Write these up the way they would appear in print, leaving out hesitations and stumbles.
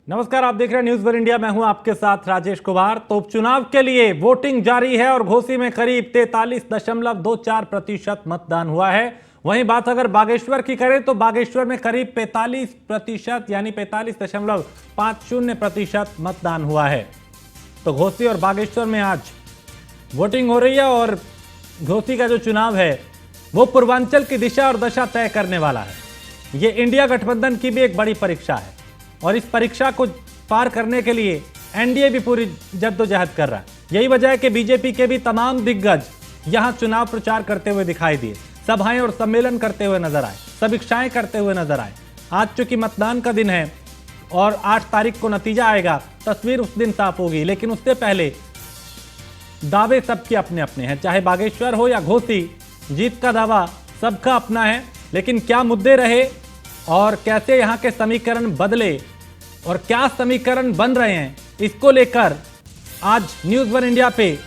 नमस्कार, आप देख रहे हैं न्यूज वन इंडिया। मैं हूं आपके साथ राजेश कुमार। तो उपचुनाव के लिए वोटिंग जारी है और घोसी में करीब 43.24% मतदान हुआ है। वहीं बात अगर बागेश्वर की करें तो बागेश्वर में करीब 45% यानी 45.50% मतदान हुआ है। तो घोसी और बागेश्वर में आज वोटिंग हो रही है और घोसी का जो चुनाव है वो पूर्वांचल की दिशा और दशा तय करने वाला है। ये इंडिया गठबंधन की भी एक बड़ी परीक्षा है और इस परीक्षा को पार करने के लिए एनडीए भी पूरी जद्दोजहद कर रहा है। यही वजह है कि बीजेपी के भी तमाम दिग्गज यहां चुनाव प्रचार करते हुए दिखाई दिए, सभाएं और सम्मेलन करते हुए नजर आए, समीक्षाएं करते हुए नजर आए। आज चूंकि मतदान का दिन है और 8 तारीख को नतीजा आएगा, तस्वीर उस दिन साफ होगी, लेकिन उससे पहले दावे सबके अपने अपने हैं। चाहे बागेश्वर हो या घोसी, जीत का दावा सबका अपना है। लेकिन क्या मुद्दे रहे और कैसे यहां के समीकरण बदले और क्या समीकरण बन रहे हैं, इसको लेकर आज न्यूज वन इंडिया पे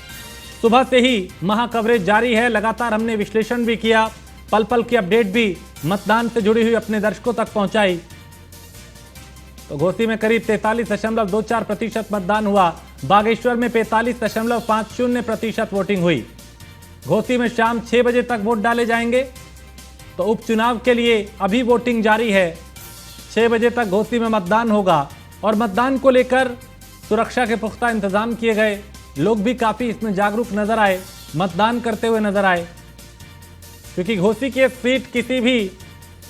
सुबह से ही महा कवरेज जारी है। लगातार हमने विश्लेषण भी किया, पल पल की अपडेट भी मतदान से जुड़ी हुई अपने दर्शकों तक पहुंचाई। तो घोसी में करीब 43.24% मतदान हुआ, बागेश्वर में 45.50% वोटिंग हुई। घोसी में शाम 6 बजे तक वोट डाले जाएंगे। तो उपचुनाव के लिए अभी वोटिंग जारी है। 6 बजे तक घोसी में मतदान होगा और मतदान को लेकर सुरक्षा के पुख्ता इंतजाम किए गए। लोग भी काफी इसमें जागरूक नजर आए, मतदान करते हुए नजर आए, क्योंकि घोसी की सीट किसी भी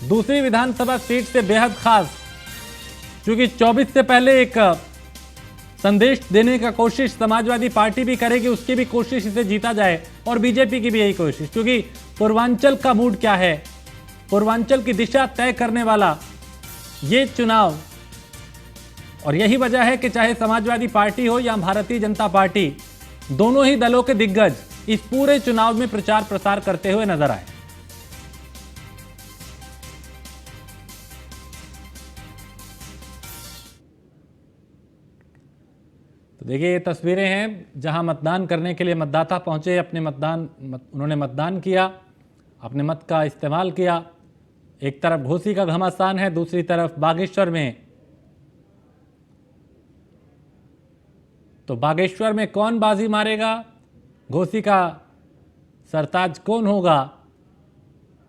दूसरी विधानसभा सीट से बेहद खास, क्योंकि 24 से पहले एक संदेश देने का कोशिश समाजवादी पार्टी भी करेगी, उसकी भी कोशिश इसे जीता जाए और बीजेपी की भी यही कोशिश, क्योंकि पूर्वांचल का मूड क्या है, पूर्वांचल की दिशा तय करने वाला ये चुनाव। और यही वजह है कि चाहे समाजवादी पार्टी हो या भारतीय जनता पार्टी, दोनों ही दलों के दिग्गज इस पूरे चुनाव में प्रचार प्रसार करते हुए नजर आए। तो देखिए, ये तस्वीरें हैं जहां मतदान करने के लिए मतदाता पहुंचे, अपने उन्होंने मतदान किया, अपने मत का इस्तेमाल किया। एक तरफ घोसी का घमासान है, दूसरी तरफ बागेश्वर में। तो बागेश्वर में कौन बाजी मारेगा, घोसी का सरताज कौन होगा,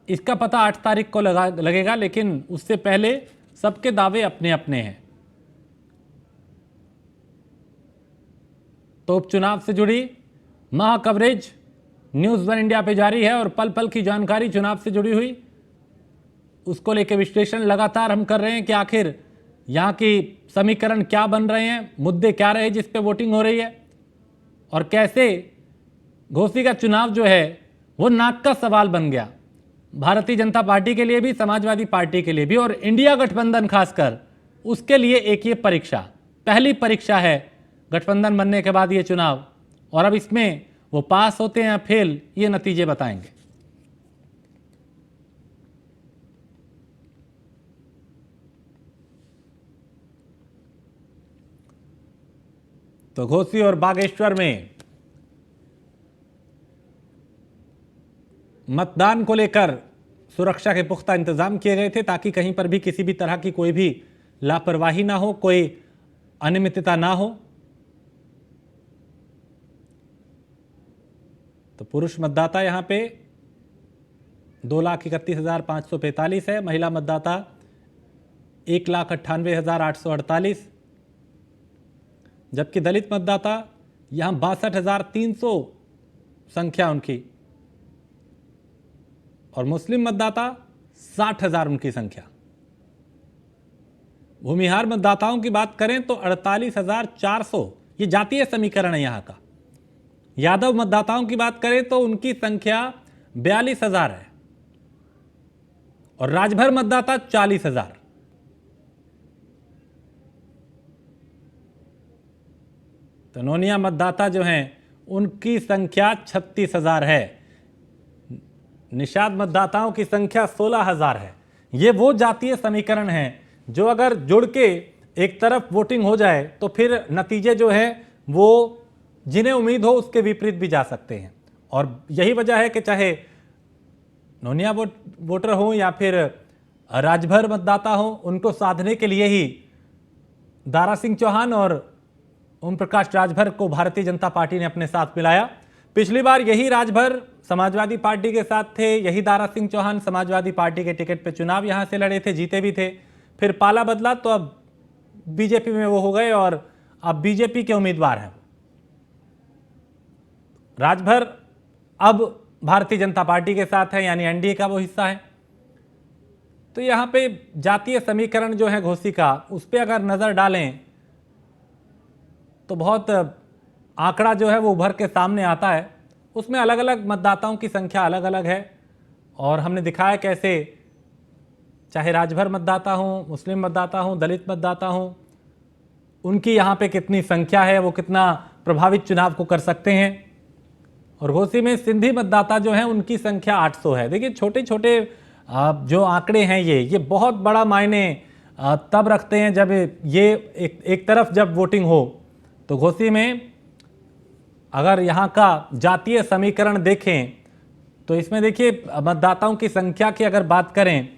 इसका पता 8 तारीख को लगेगा। लेकिन उससे पहले सबके दावे अपने अपने हैं। तो उपचुनाव से जुड़ी महा कवरेज न्यूज वन इंडिया पे जारी है और पल पल की जानकारी चुनाव से जुड़ी हुई, उसको लेकर विश्लेषण लगातार हम कर रहे हैं कि आखिर यहाँ की समीकरण क्या बन रहे हैं, मुद्दे क्या रहे जिस पे वोटिंग हो रही है, और कैसे घोसी का चुनाव जो है वो नाक का सवाल बन गया भारतीय जनता पार्टी के लिए भी, समाजवादी पार्टी के लिए भी, और इंडिया गठबंधन खासकर उसके लिए एक ये परीक्षा, पहली परीक्षा है गठबंधन बनने के बाद ये चुनाव। और अब इसमें वो पास होते हैं या फेल, ये नतीजे बताएंगे। तो घोसी और बागेश्वर में मतदान को लेकर सुरक्षा के पुख्ता इंतजाम किए गए थे, ताकि कहीं पर भी किसी भी तरह की कोई भी लापरवाही ना हो, कोई अनियमितता ना हो। तो पुरुष मतदाता यहां पे 2,31,545 है, महिला मतदाता 1,98,848, जबकि दलित मतदाता यहां 62,300 संख्या उनकी, और मुस्लिम मतदाता 60,000 उनकी संख्या। भूमिहार मतदाताओं की बात करें तो 48,400, ये जातीय समीकरण है यहां का। यादव मतदाताओं की बात करें तो उनकी संख्या 42,000 है और राजभर मतदाता 40,000। तो नोनिया मतदाता जो हैं उनकी संख्या 36,000 है। निषाद मतदाताओं की संख्या 16,000 है। ये वो जातीय समीकरण है जो अगर जुड़ के एक तरफ वोटिंग हो जाए तो फिर नतीजे जो है वो जिन्हें उम्मीद हो उसके विपरीत भी जा सकते हैं। और यही वजह है कि चाहे नोनिया वोटर हो या फिर राजभर मतदाता हो, उनको साधने के लिए ही दारा सिंह चौहान और ओम प्रकाश राजभर को भारतीय जनता पार्टी ने अपने साथ मिलाया। पिछली बार यही राजभर समाजवादी पार्टी के साथ थे, यही दारा सिंह चौहान समाजवादी पार्टी के टिकट पे चुनाव यहां से लड़े थे, जीते भी थे। फिर पाला बदला तो अब बीजेपी में वो हो गए और अब बीजेपी के उम्मीदवार हैं। राजभर अब भारतीय जनता पार्टी के साथ है, यानी एनडीए का वो हिस्सा है। तो यहां पे जातीय समीकरण जो है घोसी का, उस पर अगर नजर डालें तो बहुत आंकड़ा जो है वो उभर के सामने आता है। उसमें अलग अलग मतदाताओं की संख्या अलग अलग है और हमने दिखाया कैसे चाहे राजभर मतदाता हो, मुस्लिम मतदाता हो, दलित मतदाता हो, उनकी यहाँ पे कितनी संख्या है, वो कितना प्रभावित चुनाव को कर सकते हैं। और घोसी में सिंधी मतदाता जो हैं उनकी संख्या 800 है। देखिए छोटे छोटे जो आंकड़े हैं ये बहुत बड़ा मायने तब रखते हैं जब ये एक तरफ जब वोटिंग हो। तो घोसी में अगर यहाँ का जातीय समीकरण देखें तो इसमें देखिए मतदाताओं की संख्या की अगर बात करें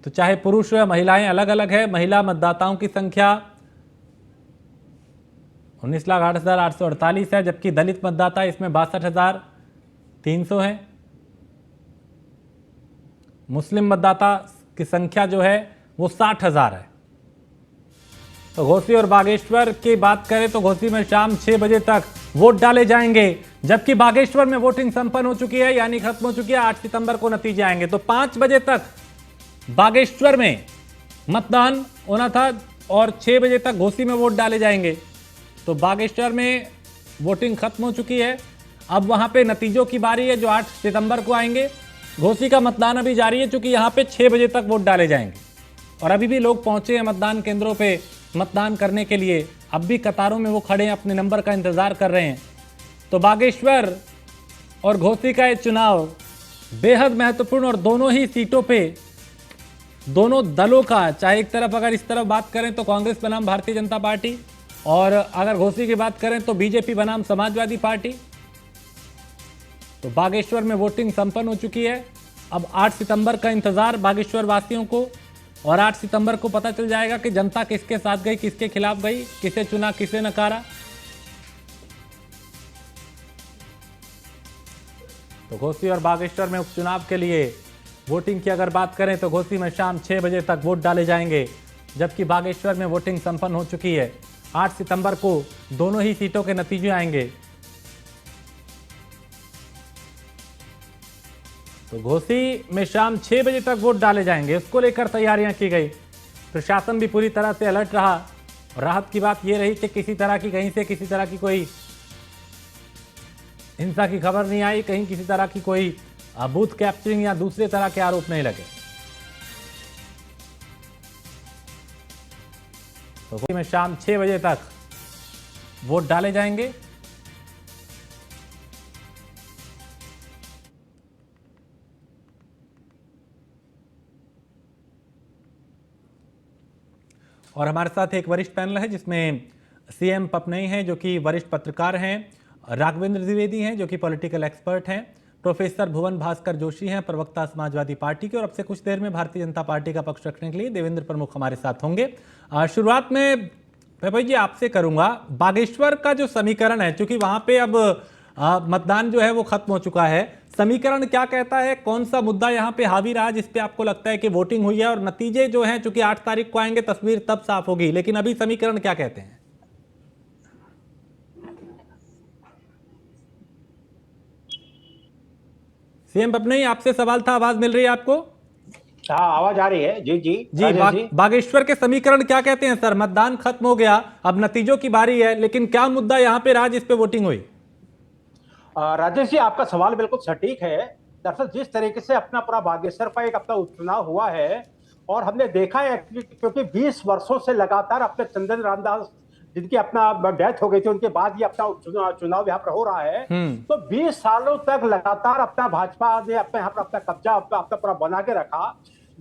तो चाहे पुरुष या महिलाएं अलग अलग है। महिला मतदाताओं की संख्या 19,08,848 है, जबकि दलित मतदाता इसमें 62,300 है। मुस्लिम मतदाता की संख्या जो है वो 60,000 है। तो घोसी और बागेश्वर की बात करें तो घोसी में शाम 6 बजे तक वोट डाले जाएंगे, जबकि बागेश्वर में वोटिंग संपन्न हो चुकी है, यानी खत्म हो चुकी है। 8 सितंबर को नतीजे आएंगे। तो 5 बजे तक बागेश्वर में मतदान होना था और 6 बजे तक घोसी में वोट डाले जाएंगे। तो बागेश्वर में वोटिंग खत्म हो चुकी है। अब वहां पे नतीजों की बारी है जो 8 सितंबर को आएंगे। घोसी का मतदान अभी जारी है, क्योंकि यहाँ पे 6 बजे तक वोट डाले जाएंगे और अभी भी लोग पहुंचे हैं मतदान केंद्रों पे मतदान करने के लिए। अब भी कतारों में वो खड़े हैं, अपने नंबर का इंतजार कर रहे हैं। तो बागेश्वर और घोसी का ये चुनाव बेहद महत्वपूर्ण और दोनों ही सीटों पे दोनों दलों का, चाहे एक तरफ अगर इस तरफ बात करें तो कांग्रेस बनाम भारतीय जनता पार्टी, और अगर घोसी की बात करें तो बीजेपी बनाम समाजवादी पार्टी। तो बागेश्वर में वोटिंग संपन्न हो चुकी है। अब 8 सितंबर का इंतजार बागेश्वर वासियों को, और 8 सितंबर को पता चल जाएगा कि जनता किसके साथ गई, किसके खिलाफ गई, किसे चुना, किसे नकारा। तो घोसी और बागेश्वर में उपचुनाव के लिए वोटिंग की अगर बात करें तो घोसी में शाम 6 बजे तक वोट डाले जाएंगे, जबकि बागेश्वर में वोटिंग संपन्न हो चुकी है। 8 सितंबर को दोनों ही सीटों के नतीजे आएंगे। तो घोसी में शाम 6 बजे तक वोट डाले जाएंगे, उसको लेकर तैयारियां की गई। प्रशासन भी पूरी तरह से अलर्ट रहा। राहत की बात यह रही कि किसी तरह की कहीं से किसी तरह की कोई हिंसा की खबर नहीं आई, कहीं किसी तरह की कोई बूथ कैप्चरिंग या दूसरे तरह के आरोप नहीं लगे। तो घोसी में शाम 6 बजे तक वोट डाले जाएंगे। और हमारे साथ एक वरिष्ठ पैनल है जिसमें सीएम पपनई हैं जो कि वरिष्ठ पत्रकार हैं, राघवेंद्र द्विवेदी हैं जो कि पॉलिटिकल एक्सपर्ट हैं, प्रोफेसर भुवन भास्कर जोशी हैं प्रवक्ता समाजवादी पार्टी के, और अब से कुछ देर में भारतीय जनता पार्टी का पक्ष रखने के लिए देवेंद्र प्रमुख हमारे साथ होंगे। शुरुआत में भाई जी आपसे करूंगा, बागेश्वर का जो समीकरण है, चूंकि वहां पे अब मतदान जो है वो खत्म हो चुका है, समीकरण क्या कहता है, कौन सा मुद्दा यहाँ पे हावी रहा जिस पे आपको लगता है कि वोटिंग हुई है, और नतीजे जो हैं चूंकि 8 तारीख को आएंगे तस्वीर तब साफ होगी, लेकिन अभी समीकरण क्या कहते हैं? सीएम पपनई आपसे सवाल था, आवाज मिल रही है आपको? हाँ, आवाज आ रही है। जी जी जी, बागेश्वर के समीकरण क्या कहते हैं सर? मतदान खत्म हो गया, अब नतीजों की बारी है, लेकिन क्या मुद्दा यहाँ पे रहा जिस पे वोटिंग हुई? राजेश जी, आपका सवाल बिल्कुल सटीक है। दरअसल जिस तरीके से अपना पूरा बागेश्वर का एक अपना उपचुनाव हुआ है, और हमने देखा है क्योंकि 20 वर्षों से लगातार अपने चंदन रामदास जिनकी अपना डेथ हो गई थी, उनके बाद ये अपना चुनाव यहाँ पर हो रहा है। तो 20 सालों तक लगातार अपना भाजपा ने अपने यहाँ पर अपना कब्जा अपना पूरा बना के रखा।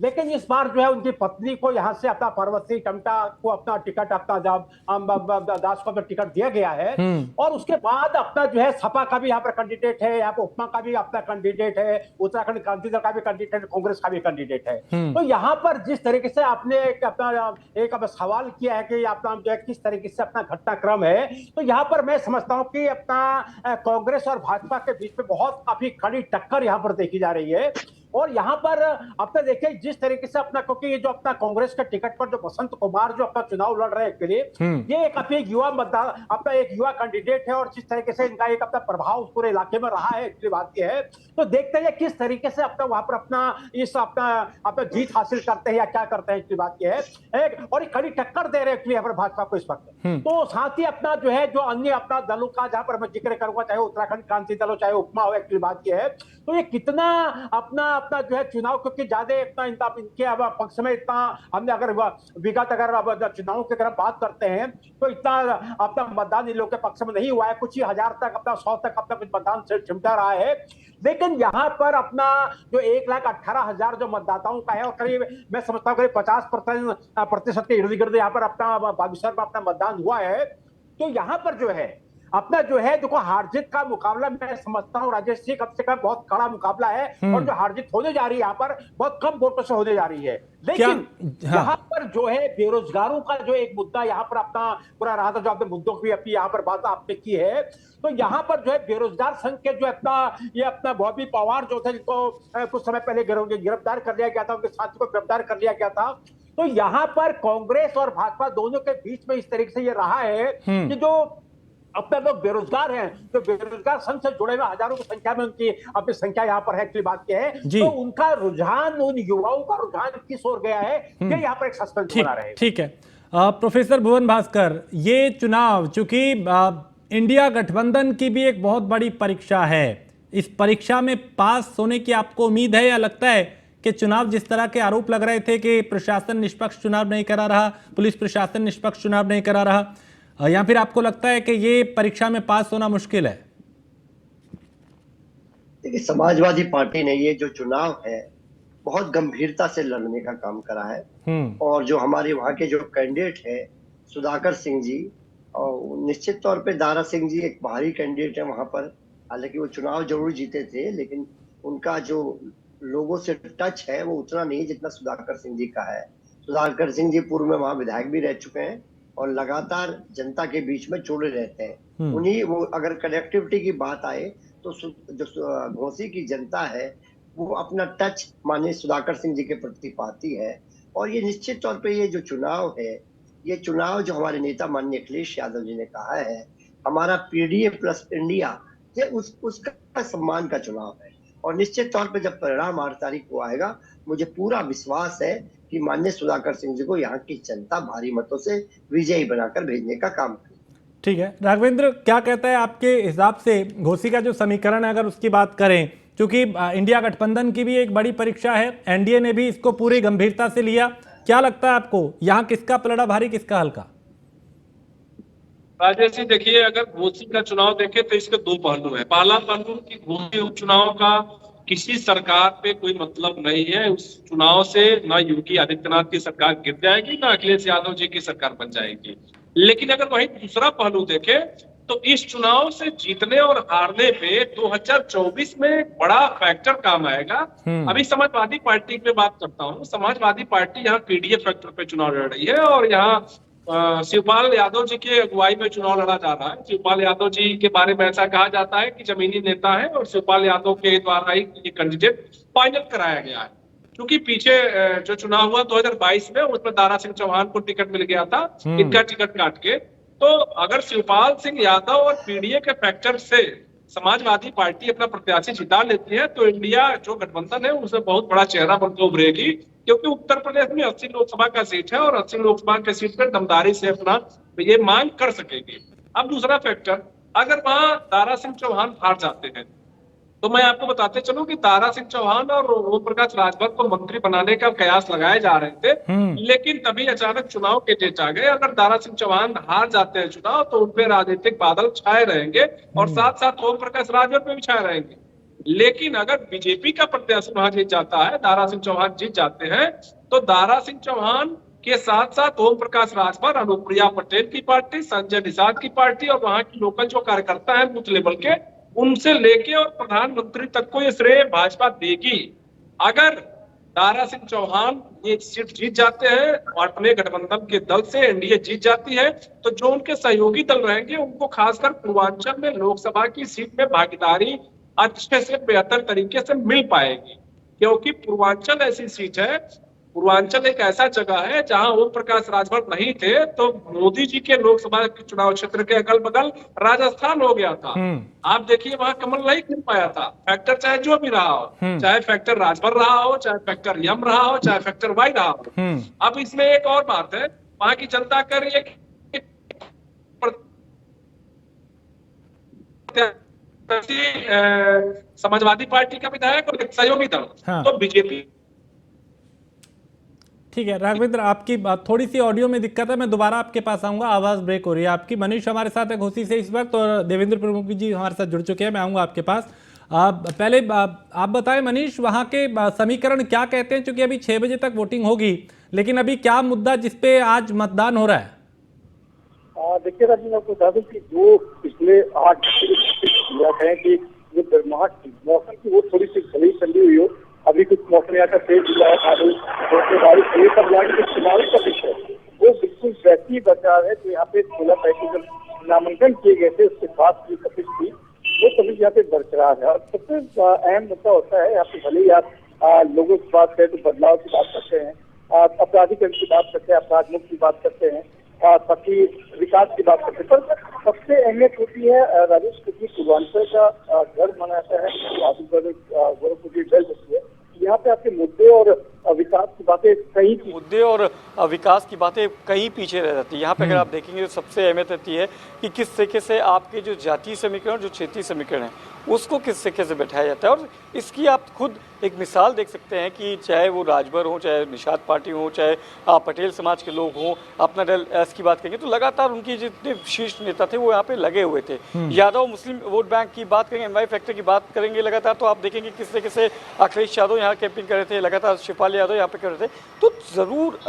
लेकिन इस बार जो है उनकी पत्नी को यहाँ से अपना पार्वती टमटा को अपना टिकट अपना दास को अपना टिकट दिया गया है। और उसके बाद अपना जो है सपा का भी यहाँ पर कैंडिडेट है, यहाँ पर उपमा का भी अपना कैंडिडेट है, उत्तराखंड क्रांति दल का भी कैंडिडेट है, कांग्रेस का भी कैंडिडेट है। तो यहाँ पर जिस तरीके से आपने एक सवाल किया है कि अपना जो है किस तरीके से अपना घटनाक्रम है, तो यहाँ पर मैं समझता हूँ कि अपना कांग्रेस और भाजपा के बीच में बहुत काफी कड़ी टक्कर यहाँ पर देखी जा रही है। और यहाँ पर अपने देखिए जिस तरीके से अपना, क्योंकि ये जो अपना कांग्रेस के टिकट पर जो बसंत कुमार जो अपना चुनाव लड़ रहे हैं के लिए, ये एक अपने युवा मतदाता अपना एक युवा कैंडिडेट है, और जिस तरीके से इनका एक अपना प्रभाव पूरे इलाके में रहा है, एक्चुअली बात यह है। तो देखते हैं किस तरीके से अपना वहां पर अपना जीत हासिल करते हैं या क्या करते हैं, एक्चुअली बात यह है। और कड़ी टक्कर दे रहे हैं यहाँ भाजपा को इस वक्त। तो साथ ही अपना जो है जो अन्य अपना दलों का जहां पर मैं जिक्र करूंगा, चाहे उत्तराखंड क्रांति दल हो चाहे उपमा हो, एक्चुअली बात यह है। तो ये कितना अपना जो है चुनाव, क्योंकि ज्यादा इतना इनके पक्ष में इतना हमने अगर विगत अगर चुनाव की अगर बात करते हैं तो इतना अपना मतदान इन लोगों के पक्ष में नहीं हुआ है। कुछ ही हजार तक अपना 100 तक अपना कुछ मतदान से चिमटा रहा है। लेकिन यहाँ पर अपना जो 1,18,000 जो मतदाताओं का है, और करीब मैं समझता हूँ करीब 50% के इर्द गिर्द यहाँ पर अपना बागेश्वर में अपना मतदान हुआ है। तो यहाँ पर जो है अपना जो है देखो हार जीत का मुकाबला मैं समझता हूँ राजेश जी कम से कम बहुत कड़ा मुकाबला है, और जो हार जीत होने जा रही है यहाँ पर बहुत कम वोटों से होने जा रही है। लेकिन यहाँ पर जो है बेरोजगारों का जो एक मुद्दा यहाँ पर अपना पूरा रहा था, जो आपने मुद्दों की अपनी यहाँ पर बात आपने की है, तो यहाँ पर जो है बेरोजगार संघ के जो अपना बॉबी पवार जो थे, जिनको कुछ समय पहले गिरफ्तार कर लिया गया था, उनके साथी को गिरफ्तार कर लिया गया था। तो यहाँ पर कांग्रेस और भाजपा दोनों के बीच में इस तरीके से ये रहा है कि जो अपने लोग बेरोजगार हैं, तो बेरोजगार संघ से जुड़े हुए हजारों की संख्या में उनकी अपनी संख्या यहाँ पर है, एक्चुअली बात क्या है। तो उनका रुझान, उन युवाओं का रुझान किस ओर गया है, ये यहाँ पर एक सस्पेंस बना रहे। ठीक है प्रोफेसर भुवन भास्कर, ये चुनाव चूंकि इंडिया गठबंधन की भी एक बहुत बड़ी परीक्षा है, इस परीक्षा में पास होने की आपको उम्मीद है, या लगता है कि चुनाव जिस तरह के आरोप लग रहे थे कि प्रशासन निष्पक्ष चुनाव नहीं करा रहा, पुलिस प्रशासन निष्पक्ष चुनाव नहीं करा रहा, या फिर आपको लगता है कि ये परीक्षा में पास होना मुश्किल है? देखिए, समाजवादी पार्टी ने ये जो चुनाव है बहुत गंभीरता से लड़ने का काम करा है, और जो हमारे वहाँ के जो कैंडिडेट है सुधाकर सिंह जी, और निश्चित तौर पे दारा सिंह जी एक बाहरी कैंडिडेट है वहाँ पर। हालांकि वो चुनाव जरूर जीते थे, लेकिन उनका जो लोगों से टच है वो उतना नहीं जितना सुधाकर सिंह जी का है। सुधाकर सिंह जी पूर्व में वहाँ विधायक भी रह चुके हैं और लगातार जनता के बीच में जुड़े रहते हैं। उन्हीं वो अगर कनेक्टिविटी की बात आए तो जो घोसी की जनता है वो अपना टच माननीय सुधाकर सिंह जी के प्रति पाती है। और ये निश्चित तौर पे ये जो चुनाव है, ये चुनाव जो हमारे नेता माननीय अखिलेश यादव जी ने कहा है हमारा पीडीए प्लस इंडिया, ये उसका सम्मान का चुनाव है। और निश्चित तौर पे जब परिणाम 8 तारीख को आएगा, मुझे पूरा विश्वास है कि माननीय सुधाकर सिंह जी को यहाँ की जनता भारी मतों से विजयी बनाकर भेजने का काम करेगी। ठीक है, राघवेंद्र क्या कहता है आपके हिसाब से घोसी का जो समीकरण है, अगर उसकी बात करें, क्योंकि इंडिया गठबंधन की भी एक बड़ी परीक्षा है, एनडीए ने भी इसको पूरी गंभीरता से लिया, क्या लगता है आपको यहाँ किसका पलड़ा भारी किसका हल्का? राजेश जी देखिए, अगर घोसी का चुनाव देखें तो इसके 2 पहलू है। पहला पहलू कि घोसी उपचुनाव का किसी सरकार पे कोई मतलब नहीं है, उस चुनाव से ना योगी आदित्यनाथ की सरकार गिर जाएगी ना अखिलेश यादव जी की सरकार बन जाएगी। लेकिन अगर वही दूसरा पहलू देखें तो इस चुनाव से जीतने और हारने पे 2024 में बड़ा फैक्टर काम आएगा। अभी समाजवादी पार्टी पे बात करता हूँ। समाजवादी पार्टी यहाँ पीडीए फैक्टर पे चुनाव लड़ रही है, और यहाँ शिवपाल यादव जी की अगुवाई में चुनाव लड़ा जा रहा है। शिवपाल यादव जी के बारे में ऐसा कहा जाता है कि जमीनी नेता है, और शिवपाल यादव के द्वारा ही ये कैंडिडेट फाइनल कराया गया है। क्योंकि पीछे जो चुनाव हुआ 2022 में, उसमें दारा सिंह चौहान को टिकट मिल गया था, इनका टिकट काट के। तो अगर शिवपाल सिंह यादव और पीडीए के फैक्टर से समाजवादी पार्टी अपना प्रत्याशी जिता लेती है तो इंडिया जो गठबंधन है उसे बहुत बड़ा चेहरा बनकर उभरेगी। क्योंकि उत्तर प्रदेश में 80 लोकसभा का सीट है, और 80 लोकसभा के सीट पर दमदारी से अपना ये मांग कर सकेगी। अब दूसरा फैक्टर, अगर वहां दारा सिंह चौहान हार जाते हैं तो मैं आपको बताते चलूं कि दारा सिंह चौहान और ओम प्रकाश राजभर को मंत्री बनाने का कयास लगाए जा रहे थे, लेकिन तभी अचानक चुनाव के डेट आ गए। अगर दारा सिंह चौहान हार जाते हैं चुनाव तो उन पे राजनीतिक बादल छाए रहेंगे, और साथ साथ ओम प्रकाश राजभर पे भी छाए रहेंगे। लेकिन अगर बीजेपी का प्रत्याशी वहां जीत जाता है, दारा सिंह चौहान जीत जाते हैं, तो दारा सिंह चौहान के साथ साथ ओम प्रकाश राजभर, अनुप्रिया पटेल की पार्टी, संजय निषाद की पार्टी और वहां की लोकल जो कार्यकर्ता है बूथ लेवल के, उनसे लेके और प्रधानमंत्री तक को ये श्रेय भाजपा देगी। अगर दारा सिंह चौहान ये सीट जीत जाते हैं और अपने गठबंधन के दल से एनडीए जीत जाती है, तो जो उनके सहयोगी दल रहेंगे उनको खासकर पूर्वांचल में लोकसभा की सीट में भागीदारी अच्छे से बेहतर तरीके से मिल पाएगी, क्योंकि पूर्वांचल ऐसी सीट है, पूर्वांचल एक ऐसा जगह है जहां ओम प्रकाश राजभर नहीं थे तो मोदी जी के लोकसभा के चुनाव क्षेत्र के अगल बगल राजस्थान हो गया था। आप देखिए वहां कमल नहीं खिल पाया था, फैक्टर चाहे जो भी रहा हो, चाहे फैक्टर राजभर रहा हो, चाहे फैक्टर यम रहा हो, चाहे फैक्टर वाई रहा हो। अब इसमें एक और बात है, वहां की जनता कर रही है कि समाजवादी पार्टी का विधायक और एक सहयोगी दल, तो बीजेपी। ठीक है राघवेंद्र, आपकी बात थोड़ी सी ऑडियो में दिक्कत है, मैं दोबारा आपके पास आऊंगा, आवाज ब्रेक हो रही है आपकी। मनीष हमारे साथ है घोसी से इस वक्त और देवेंद्र प्रमुख जी हमारे साथ जुड़ चुके हैं, मैं आऊंगा आपके पास। पहले आप बताएं मनीष, वहां के समीकरण क्या कहते हैं, क्योंकि अभी 6 बजे तक वोटिंग होगी, लेकिन अभी क्या मुद्दा जिसपे आज मतदान हो रहा है? देखिए राजीव, आपको बता दूं कि जो पिछले 8 है कि जो गर्माहट मौसम की वो थोड़ी सी भली ठंडी हुई हो, अभी कुछ मौसम यहाँ का तेज हुआ है, बारिश हुई, तब जाके चुनावी का विषय वो बिल्कुल वैसी बचाव है। जो यहाँ पे 16 पैकेज जब नामांकन किए गए थे उसके बाद की तपिश थी, वो तभी यहाँ पे बरकरार है। और सबसे अहम मुद्दा होता है यहाँ पे, भले ही आप लोगों की बात करें तो बदलाव की बात करते हैं, अपराधीकरण की बात करते हैं, अपराध मुक्त की बात करते हैं, ताकि विकास की बात करते हैं, पर सबसे अहमियत होती है राजेश, क्योंकि पूर्वांचल का घर माना जाता है, गोरखपुर की जल होती है, यहाँ पे आपके मुद्दे और विकास की बातें कहीं पीछे रह जाती है। यहाँ पे अगर आप देखेंगे तो सबसे अहमियत रहती है कि किस तरीके से आपके जो जातीय समीकरण, जो क्षेत्रीय समीकरण है, उसको किस तरीके से बैठाया जाता है। और इसकी आप खुद एक मिसाल देख सकते हैं कि चाहे वो राजभर हो, चाहे निषाद पार्टी हो, चाहे पटेल समाज के लोग हों, अपना दल एस की बात करेंगे तो लगातार उनकी जितने शीर्ष नेता थे वो यहाँ पे लगे हुए थे। यादव मुस्लिम वोट बैंक की बात करेंगे, एमवाई फैक्टर की बात करेंगे लगातार, तो आप देखेंगे किस तरीके से अखिलेश यादव यहाँ कैंपिंग कर रहे थे, लगातार शिवपाल यादव यहाँ पे कर रहे थे। तो ज़रूर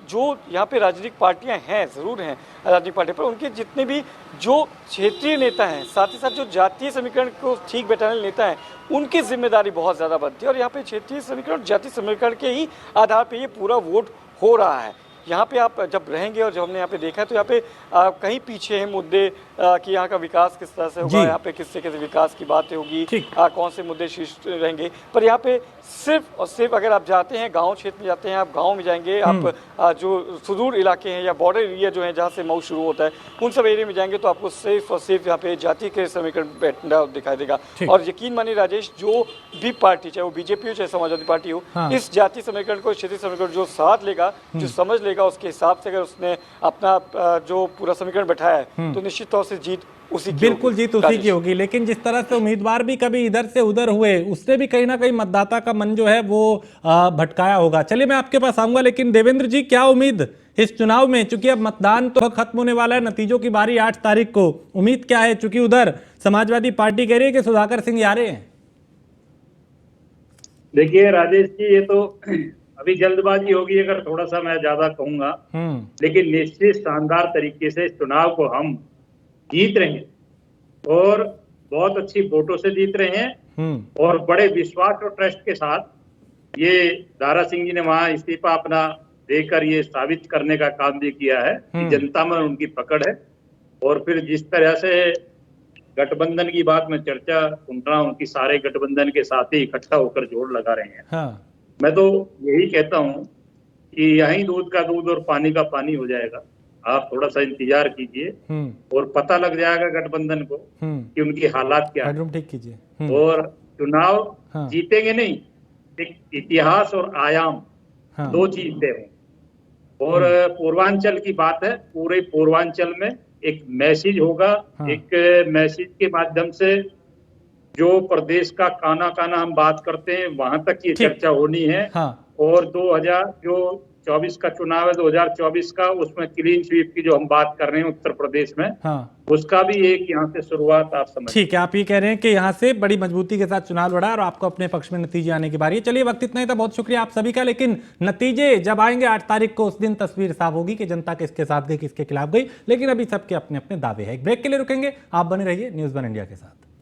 जो यहाँ पे राजनीतिक पार्टियाँ हैं, ज़रूर हैं राजनीतिक पार्टी पर, उनके जितने भी जो क्षेत्रीय नेता हैं, साथ ही साथ जो जातीय समीकरण को ठीक बैठाने नेता हैं, उनकी जिम्मेदारी बहुत ज़्यादा बनती है। और यहाँ पे क्षेत्रीय समीकरण, जातीय समीकरण के ही आधार पे ये पूरा वोट हो रहा है। यहाँ पे आप जब रहेंगे और जब हमने यहाँ पे देखा है तो यहाँ पे कहीं पीछे हैं मुद्दे कि यहाँ का विकास किस तरह से होगा, यहाँ पे किस तरीके से विकास की बातें होगी, कौन से मुद्दे शीर्ष रहेंगे। पर यहाँ पे सिर्फ और सिर्फ अगर आप जाते हैं गांव क्षेत्र में, जाते हैं आप गांव में जाएंगे, आप जो सुदूर इलाके हैं या बॉर्डर एरिया जो है जहाँ से मऊ शुरू होता है, उन सब एरिया में जाएंगे तो आपको सिर्फ और सिर्फ यहाँ पे जाति के समीकरण बैठना दिखाई देगा। और यकीन मानिए राजेश, जो भी पार्टी, चाहे वो बीजेपी हो चाहे समाजवादी पार्टी हो, इस जाति समीकरण को, क्षेत्रीय समीकरण जो साथ लेगा, जो समझ लेगा, उसके हिसाब से अगर उसने अपना जो पूरा समीकरण बैठाया है तो निश्चित तौर से जीत उसी की, बिल्कुल जीत उसी की होगी। लेकिन जिस तरह से उम्मीदवार भी कभी इधर से उधर हुए, उससे भी कहीं ना कहीं मतदाता का मन जो है वो भटकाया होगा। चलिए मैं आपके पास आऊंगा, लेकिन देवेंद्र जी, क्या उम्मीद इस चुनाव में, चूंकि अब मतदान तो खत्म होने वाला है, नतीजों की बारी 8 तारीख को, उम्मीद क्या है? चूंकि उधर समाजवादी पार्टी कह रही है कि सुधाकर सिंह आ रहे हैं। देखिए राजेश जी, ये तो अभी जल्दबाजी होगी अगर थोड़ा सा मैं ज्यादा कहूंगा, लेकिन निश्चित शानदार तरीके से इस चुनाव को हम जीत रहे हैं और बहुत अच्छी वोटों से जीत रहे हैं। और बड़े विश्वास और ट्रस्ट के साथ ये दारा सिंह जी ने वहां इस्तीफा अपना देकर ये साबित करने का काम भी किया है कि जनता में उनकी पकड़ है। और फिर जिस तरह से गठबंधन की बात में चर्चा सुन रहा हूँ कि सारे गठबंधन के साथ ही इकट्ठा होकर जोड़ लगा रहे हैं। मैं तो यही कहता हूँ कि यहीं दूध का दूध और पानी का पानी हो जाएगा। आप थोड़ा सा इंतजार कीजिए और पता लग जाएगा गठबंधन को कि उनकी हालात क्या है। ठीक कीजिए और चुनाव जीतेंगे नहीं, एक इतिहास और आयाम दो चीजें हों। और पूर्वांचल की बात है, पूरे पूर्वांचल में एक मैसेज होगा, एक मैसेज के माध्यम से जो प्रदेश का काना काना हम बात करते हैं वहां तक ये चर्चा होनी है। और 2000 जो 2024 का चुनाव है, 2024 का, उसमें क्लीन स्वीप की जो हम बात कर रहे हैं उत्तर प्रदेश में, हाँ, उसका भी एक यहाँ से शुरुआत आप समझ। ठीक है, आप ये कह रहे हैं कि यहाँ से बड़ी मजबूती के साथ चुनाव लड़ा और आपको अपने पक्ष में नतीजे आने की बारी है। चलिए, वक्त इतना ही था, बहुत शुक्रिया आप सभी का। लेकिन नतीजे जब आएंगे 8 तारीख को, उस दिन तस्वीर साफ होगी कि जनता किसके साथ गई, किसके खिलाफ गई। लेकिन अभी सबके अपने अपने दावे हैं। एक ब्रेक के लिए रुकेंगे, आप बने रहिए न्यूज़ वन इंडिया के साथ।